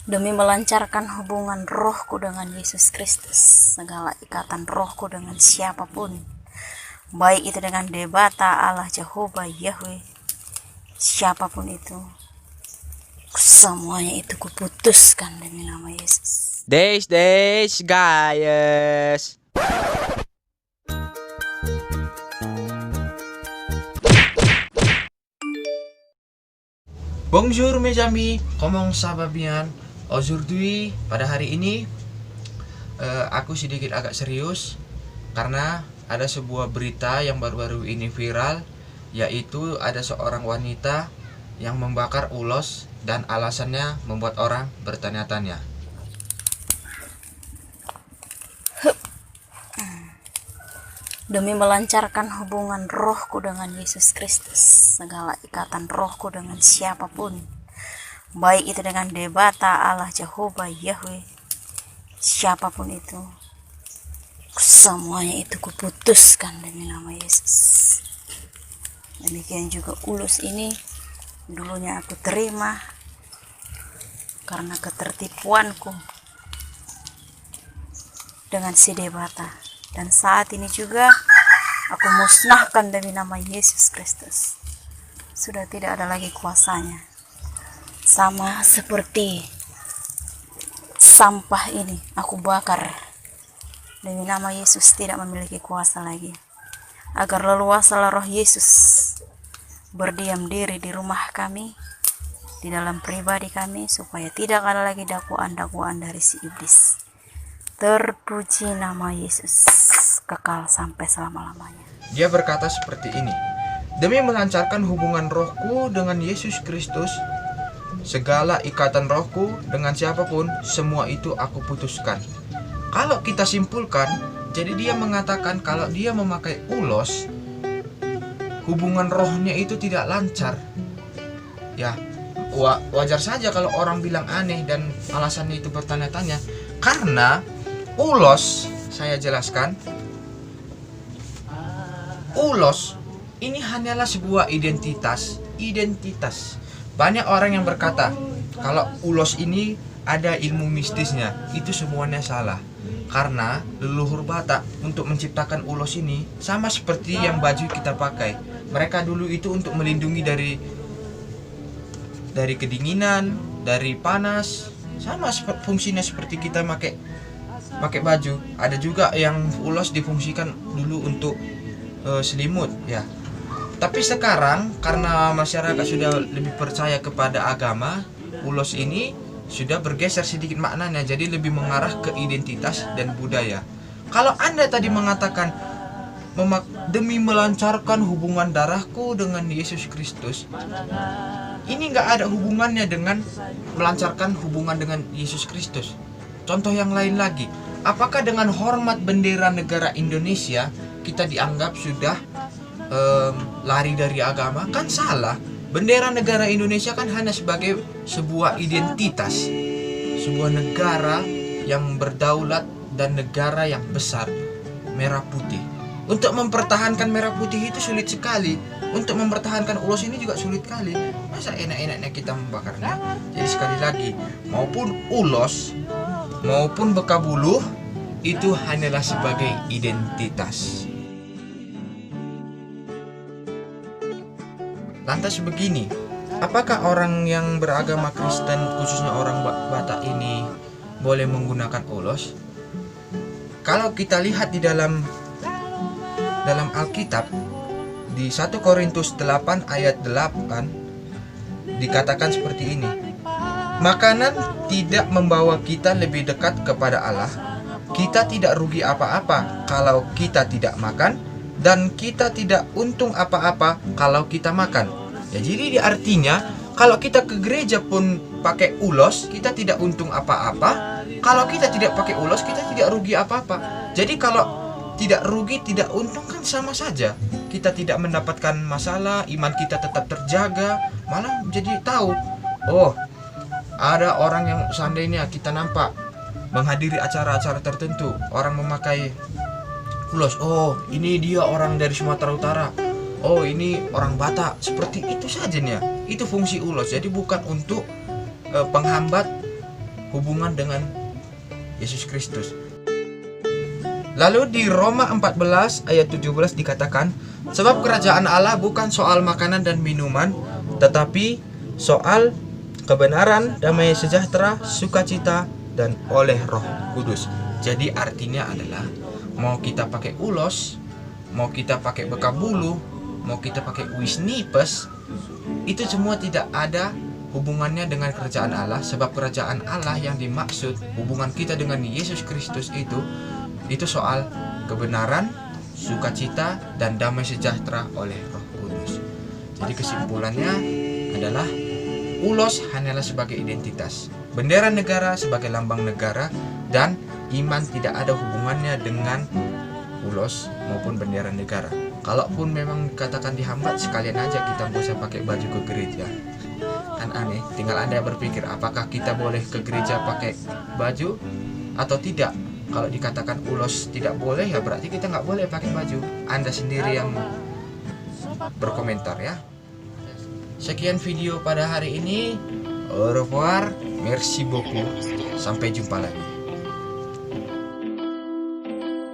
Demi melancarkan hubungan rohku dengan Yesus Kristus, segala ikatan rohku dengan siapapun, baik itu dengan Debata, Allah, Jehovah, Yahweh, siapapun itu, semuanya itu kuputuskan demi nama Yesus. Days guys. Bonjour mes amis, comment ça va bien? Aujourd'hui, pada hari ini aku sedikit agak serius karena ada sebuah berita yang baru-baru ini viral, yaitu ada seorang wanita yang membakar ulos dan alasannya membuat orang bertanya-tanya. Demi melancarkan hubungan rohku dengan Yesus Kristus, segala ikatan rohku dengan siapapun, baik itu dengan Debata, Allah, Jehovah, Yahweh, siapapun itu, semuanya itu kuputuskan demi nama Yesus. Demikian juga ulus ini, dulunya aku terima karena ketertipuanku dengan si Debata. Dan saat ini juga aku musnahkan demi nama Yesus Kristus. Sudah tidak ada lagi kuasanya. Sama seperti sampah ini aku bakar demi nama Yesus, tidak memiliki kuasa lagi. Agar leluasalah roh Yesus berdiam diri di rumah kami, di dalam pribadi kami, supaya tidak ada lagi dakwaan-dakwaan dari si iblis. Terpuji nama Yesus, kekal sampai selama-lamanya. Dia berkata seperti ini, demi melancarkan hubungan rohku dengan Yesus Kristus, segala ikatan rohku dengan siapapun, semua itu aku putuskan. Kalau kita simpulkan, jadi dia mengatakan kalau dia memakai ulos, hubungan rohnya itu tidak lancar. Ya, wajar saja kalau orang bilang aneh dan alasannya itu bertanya-tanya. Karena ulos, saya jelaskan, ulos ini hanyalah sebuah identitas. Banyak orang yang berkata kalau ulos ini ada ilmu mistisnya. Itu semuanya salah. Karena leluhur Batak untuk menciptakan ulos ini sama seperti yang baju kita pakai. Mereka dulu itu untuk melindungi dari kedinginan, dari panas. Sama fungsinya seperti kita pakai baju. Ada juga yang ulos difungsikan dulu untuk selimut, ya. Tapi sekarang karena masyarakat sudah lebih percaya kepada agama, ulos ini sudah bergeser sedikit maknanya, jadi lebih mengarah ke identitas dan budaya. Kalau Anda tadi mengatakan demi melancarkan hubungan darahku dengan Yesus Kristus, ini nggak ada hubungannya dengan melancarkan hubungan dengan Yesus Kristus. Contoh yang lain lagi, apakah dengan hormat bendera negara Indonesia kita dianggap sudah lari dari agama? Kan salah. Bendera negara Indonesia kan hanya sebagai sebuah identitas, sebuah negara yang berdaulat dan negara yang besar, merah putih. Untuk mempertahankan merah putih itu sulit sekali. Untuk mempertahankan ulos ini juga sulit sekali. Masa enak-enaknya kita membakarnya? Jadi sekali lagi, maupun ulos maupun bekabuluh itu hanyalah sebagai identitas. Lantas begini, apakah orang yang beragama Kristen, khususnya orang Batak ini, boleh menggunakan ulos? Kalau kita lihat di dalam Alkitab, di 1 Korintus 8 ayat 8 dikatakan seperti ini, makanan tidak membawa kita lebih dekat kepada Allah. Kita tidak rugi apa-apa kalau kita tidak makan, dan kita tidak untung apa-apa kalau kita makan. Ya, jadi artinya kalau kita ke gereja pun pakai ulos, kita tidak untung apa-apa. Kalau kita tidak pakai ulos, kita tidak rugi apa-apa. Jadi kalau tidak rugi, tidak untung kan sama saja. Kita tidak mendapatkan masalah, iman kita tetap terjaga, malah jadi tahu, oh, ada orang yang seandainya kita nampak menghadiri acara-acara tertentu, orang memakai ulos, oh ini dia orang dari Sumatera Utara, oh ini orang Batak, seperti itu saja nih. Itu fungsi ulos. Jadi bukan untuk penghambat hubungan dengan Yesus Kristus. Lalu di Roma 14 ayat 17 dikatakan, sebab kerajaan Allah bukan soal makanan dan minuman, tetapi soal kebenaran, damai sejahtera, sukacita, dan oleh Roh Kudus. Jadi artinya adalah mau kita pakai ulos, mau kita pakai bekam bulu, mau kita pakai wisnipes, itu semua tidak ada hubungannya dengan kerajaan Allah. Sebab kerajaan Allah yang dimaksud, hubungan kita dengan Yesus Kristus itu soal kebenaran, sukacita, dan damai sejahtera oleh Roh Kudus. Jadi kesimpulannya adalah ulos hanyalah sebagai identitas, bendera negara sebagai lambang negara, dan iman tidak ada hubungannya dengan ulos maupun bendera negara. Kalaupun memang dikatakan dihambat, sekalian aja kita bisa pakai baju ke gereja. Kan aneh, tinggal Anda berpikir apakah kita boleh ke gereja pakai baju atau tidak. Kalau dikatakan ulos tidak boleh, ya berarti kita nggak boleh pakai baju. Anda sendiri yang berkomentar ya. Sekian video pada hari ini. Au revoir, merci beaucoup. Sampai jumpa lagi.